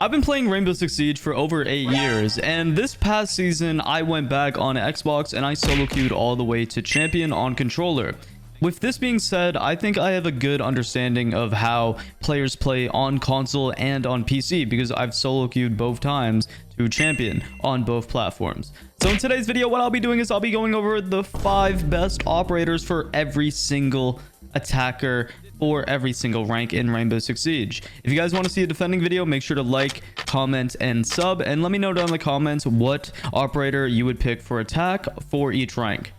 I've been playing Rainbow Six Siege for over 8 years, and this past season I went back on Xbox and I solo queued all the way to champion on controller. With this being said, I think I have a good understanding of how players play on console and on PC because I've solo queued both times to champion on both platforms. So in today's video, what I'll be doing is I'll be going over the 5 best operators for every single attacker for every single rank in Rainbow Six Siege. If you guys want to see a defending video, make sure to like, comment, and sub, and let me know down in the comments what operator you would pick for attack for each rank.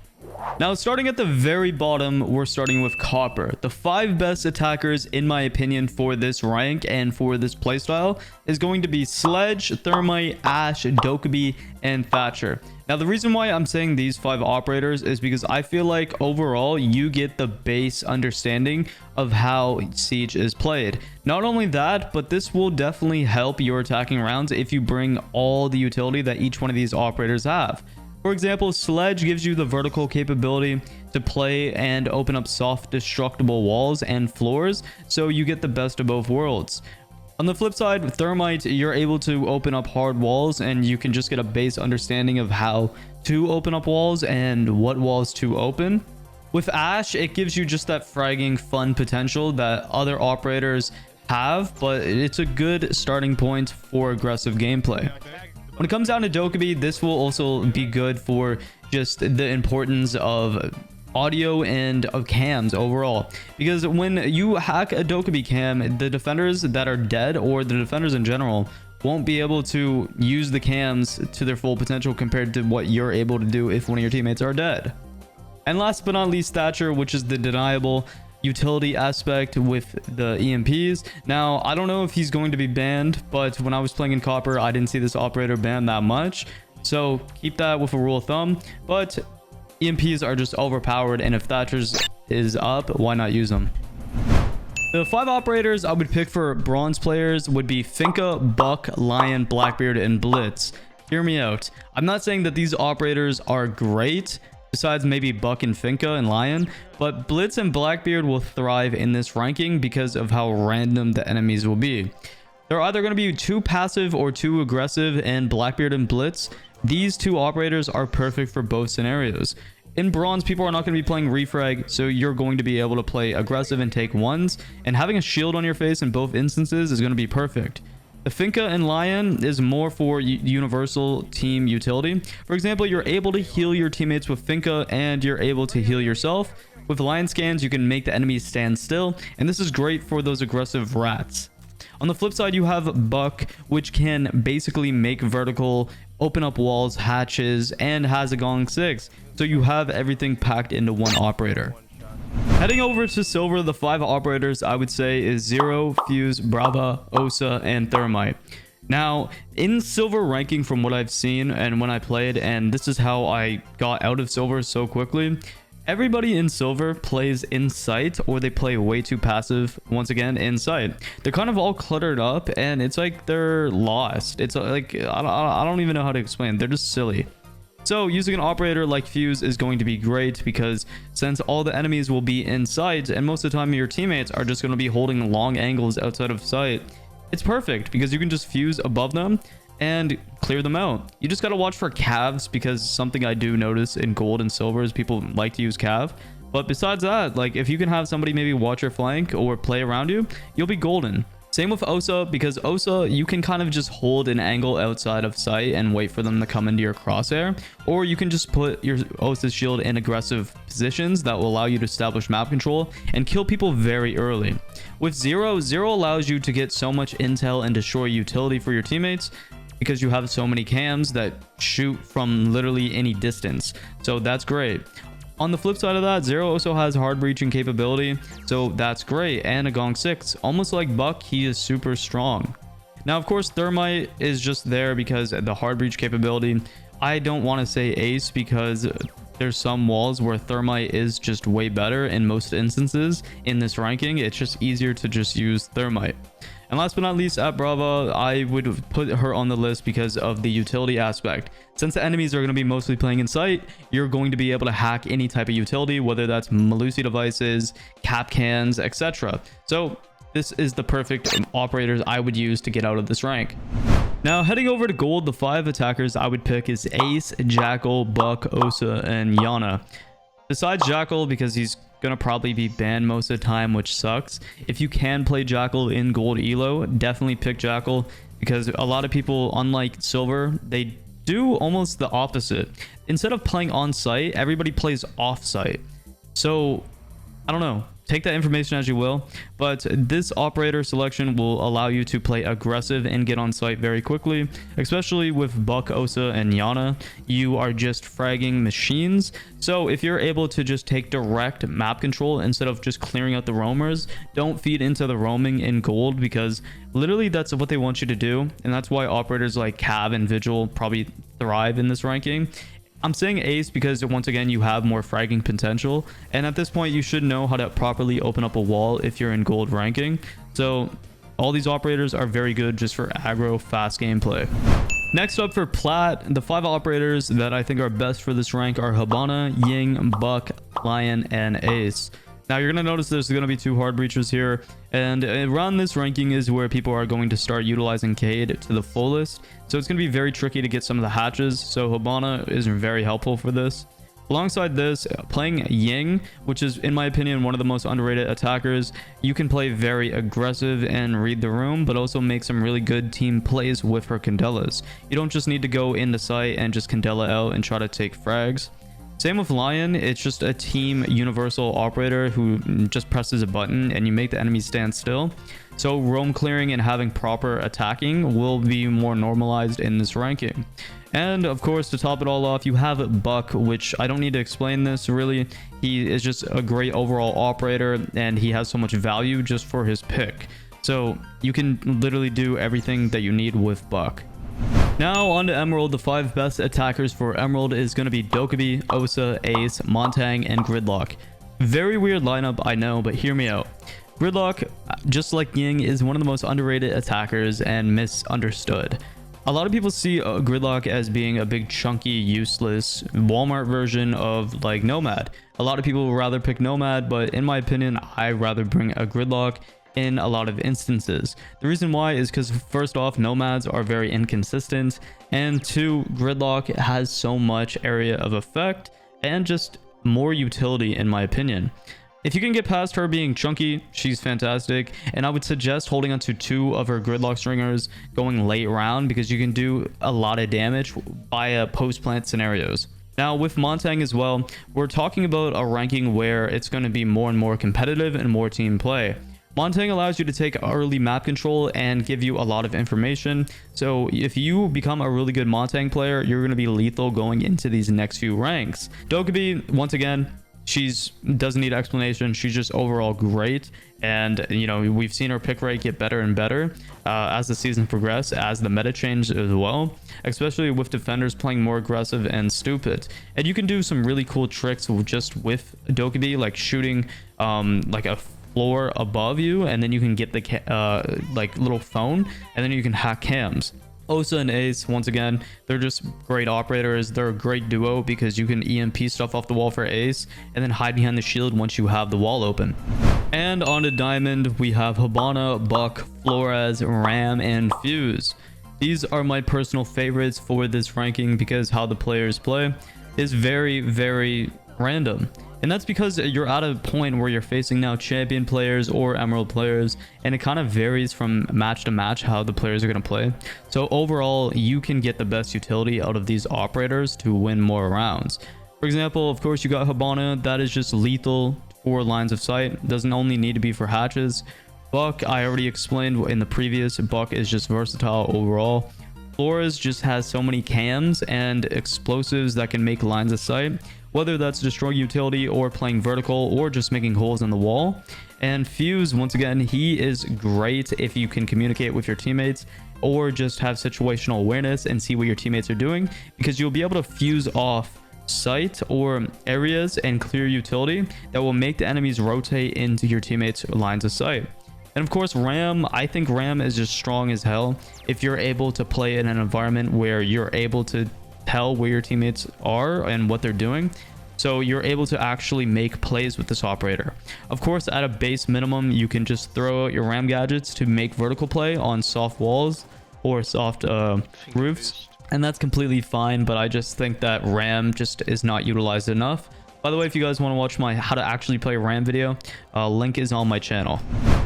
Now, starting at the very bottom, we're starting with Copper. The 5 best attackers, in my opinion, for this rank and for this playstyle is going to be Sledge, Thermite, Ash, Dokkaebi, and Thatcher. Now, the reason why I'm saying these 5 operators is because I feel like overall you get the base understanding of how Siege is played. Not only that, but this will definitely help your attacking rounds if you bring all the utility that each one of these operators have. For example, Sledge gives you the vertical capability to play and open up soft destructible walls and floors, so you get the best of both worlds. On the flip side, Thermite, you're able to open up hard walls and you can just get a base understanding of how to open up walls and what walls to open. With Ash, it gives you just that fragging fun potential that other operators have, but it's a good starting point for aggressive gameplay. When it comes down to Dokkaebi, this will also be good for just the importance of audio and of cams overall, because when you hack a Dokkaebi cam, the defenders that are dead or the defenders in general won't be able to use the cams to their full potential compared to what you're able to do if one of your teammates are dead. And last but not least, Thatcher, which is the deniable utility aspect with the EMPs. Now, I don't know if he's going to be banned, but when I was playing in Copper, I didn't see this operator banned that much, so keep that with a rule of thumb. But EMPs are just overpowered, and if Thatcher's is up, why not use them? The 5 operators I would pick for bronze players would be Finka, Buck, Lion, Blackbeard, and Blitz. Hear me out. I'm not saying that these operators are great, besides maybe Buck and Finka and Lion, but Blitz and Blackbeard will thrive in this ranking because of how random the enemies will be. They're either going to be too passive or too aggressive, and Blackbeard and Blitz, these 2 operators are perfect for both scenarios. In bronze, people are not going to be playing refrag, so you're going to be able to play aggressive and take ones, and having a shield on your face in both instances is going to be perfect. The Finka and Lion is more for universal team utility. For example, you're able to heal your teammates with Finka and you're able to heal yourself. With Lion scans, you can make the enemies stand still, and this is great for those aggressive rats. On the flip side, you have Buck, which can basically make vertical, open up walls, hatches, and has a Gong 6. So you have everything packed into one operator. Heading over to Silver, the 5 operators I would say is Zero, Fuse, Brava, Osa, and Thermite. Now, in Silver ranking from what I've seen and when I played, and this is how I got out of Silver so quickly, everybody in Silver plays in sight, or they play way too passive, once again, in sight. They're kind of all cluttered up, and it's like they're lost. It's like, I don't even know how to explain. They're just silly. So using an operator like Fuse is going to be great because since all the enemies will be in sight and most of the time your teammates are just going to be holding long angles outside of sight, it's perfect because you can just fuse above them and clear them out. You just got to watch for calves, because something I do notice in gold and silver is people like to use cav. But besides that, like if you can have somebody maybe watch your flank or play around you, you'll be golden. Same with Osa, because Osa, you can kind of just hold an angle outside of sight and wait for them to come into your crosshair. Or you can just put your Osa's shield in aggressive positions that will allow you to establish map control and kill people very early. With Zero, Zero allows you to get so much intel and destroy utility for your teammates because you have so many cams that shoot from literally any distance. So that's great. On the flip side of that, Zero also has hard breaching capability, so that's great, and a Gong 6. Almost like Buck, he is super strong. Now, of course, Thermite is just there because the hard breach capability. I don't want to say ace because there's some walls where Thermite is just way better in most instances in this ranking. It's just easier to just use Thermite. And last but not least, at Brava, I would put her on the list because of the utility aspect. Since the enemies are going to be mostly playing in sight, you're going to be able to hack any type of utility, whether that's Malusi devices, cap cans, etc. So this is the perfect operators I would use to get out of this rank. Now, heading over to gold, the 5 attackers I would pick is Ace, Jackal, Buck, Osa, and Yana. Besides Jackal, because he's gonna probably be banned most of the time, which sucks. If you can play Jackal in gold elo, definitely pick Jackal, because a lot of people, unlike silver, they do almost the opposite. Instead of playing on site, everybody plays off site. So I don't know, take that information as you will, but this operator selection will allow you to play aggressive and get on site very quickly, especially with Buck, Osa, and Yana. You are just fragging machines. So if you're able to just take direct map control instead of just clearing out the roamers, don't feed into the roaming in gold, because literally that's what they want you to do. And that's why operators like Cav and Vigil probably thrive in this ranking. I'm saying Ace because once again you have more fragging potential, and at this point you should know how to properly open up a wall if you're in gold ranking. So all these operators are very good just for aggro fast gameplay. Next up for Platt, the 5 operators that I think are best for this rank are Hibana, Ying, Buck, Lion, and Ace. Now you're going to notice there's going to be 2 hard breachers here, and around this ranking is where people are going to start utilizing Cade to the fullest. So it's going to be very tricky to get some of the hatches, so Hibana is very helpful for this. Alongside this, playing Ying, which is in my opinion one of the most underrated attackers, you can play very aggressive and read the room, but also make some really good team plays with her Candelas. You don't just need to go into sight and just Candela out and try to take frags. Same with Lion, it's just a team universal operator who just presses a button and you make the enemy stand still. So roam clearing and having proper attacking will be more normalized in this ranking. And of course, to top it all off, you have Buck, which I don't need to explain this really. He is just a great overall operator and he has so much value just for his pick. So you can literally do everything that you need with Buck. Now on to Emerald. The 5 best attackers for Emerald is going to be Dokkaebi, Osa, Ace, Montang, and Gridlock. Very weird lineup, I know, but hear me out. Gridlock, just like Ying, is one of the most underrated attackers and misunderstood. A lot of people see Gridlock as being a big chunky useless Walmart version of like Nomad. A lot of people would rather pick Nomad, but in my opinion I rather bring a Gridlock in a lot of instances. The reason why is because first off, Nomads are very inconsistent, and 2, Gridlock has so much area of effect and just more utility in my opinion. If you can get past her being chunky, she's fantastic, and I would suggest holding onto 2 of her Gridlock stringers going late round, because you can do a lot of damage via post-plant scenarios. Now with Montang as well, we're talking about a ranking where it's going to be more and more competitive and more team play. Montang allows you to take early map control and give you a lot of information. So if you become a really good Montang player, you're going to be lethal going into these next few ranks. Dokkaebi, once again, she's doesn't need explanation. She's just overall great. And, you know, we've seen her pick rate get better and better as the season progressed, as the meta changed as well, especially with defenders playing more aggressive and stupid. And you can do some really cool tricks just with Dokkaebi, like shooting like a floor above you, and then you can get the like little phone, and then you can hack cams. Osa and Ace, once again, they're just great operators. They're a great duo because you can EMP stuff off the wall for Ace and then hide behind the shield once you have the wall open. And on to Diamond, we have Hibana, Buck, Flores, Ram, and Fuse. These are my personal favorites for this ranking because how the players play is very, very random. And that's because you're at a point where you're facing now champion players or emerald players, and it kind of varies from match to match how the players are going to play. So overall, you can get the best utility out of these operators to win more rounds. For example, of course, you got Hibana, that is just lethal for lines of sight. Doesn't only need to be for hatches. Buck, I already explained in the previous, Buck is just versatile overall. Flores just has so many cams and explosives that can make lines of sight, whether that's destroying utility or playing vertical or just making holes in the wall. And Fuse, once again, he is great if you can communicate with your teammates or just have situational awareness and see what your teammates are doing, because you'll be able to fuse off sight or areas and clear utility that will make the enemies rotate into your teammates' lines of sight. And of course, Ram, I think Ram is just strong as hell if you're able to play in an environment where you're able to tell where your teammates are and what they're doing. So you're able to actually make plays with this operator. Of course, at a base minimum, you can just throw out your ram gadgets to make vertical play on soft walls or soft roofs, and that's completely fine, but I just think that ram just is not utilized enough. By the way, if you guys want to watch my how to actually play ram video, link is on my channel.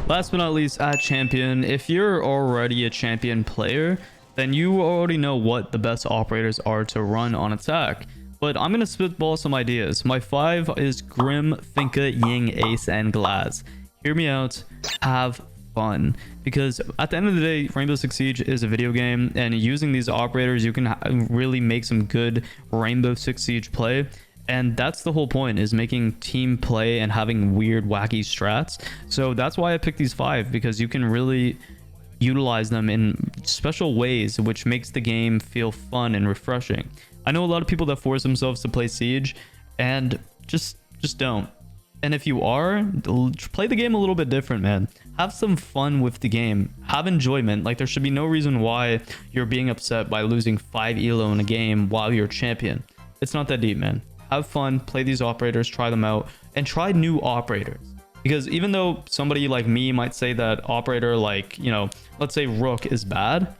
Last but not least, at champion, if you're already a champion player, then you already know what the best operators are to run on attack. But I'm going to spitball some ideas. My 5 is Grim, Finka, Ying, Ace, and Glaz. Hear me out. Have fun. Because at the end of the day, Rainbow Six Siege is a video game. And using these operators, you can really make some good Rainbow Six Siege play. And that's the whole point, is making team play and having weird, wacky strats. So that's why I picked these 5. Because you can really utilize them in special ways, which makes the game feel fun and refreshing. I know a lot of people that force themselves to play Siege and just don't. And if you are, play the game a little bit different, man. Have some fun with the game. Have enjoyment. Like, there should be no reason why you're being upset by losing 5 elo in a game while you're champion. It's not that deep, man. Have fun, play these operators, try them out, and try new operators. Because even though somebody like me might say that operator like, you know, let's say Rook is bad,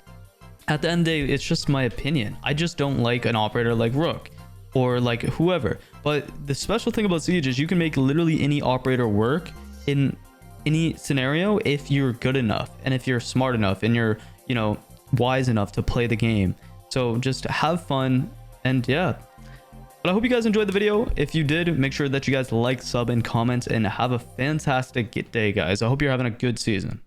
at the end of the day, it's just my opinion. I just don't like an operator like Rook or like whoever. But the special thing about Siege is you can make literally any operator work in any scenario if you're good enough and if you're smart enough and you're, you know, wise enough to play the game. So just have fun, and yeah. But I hope you guys enjoyed the video. If you did, make sure that you guys like, sub, and comment, and have a fantastic day, guys. I hope you're having a good season.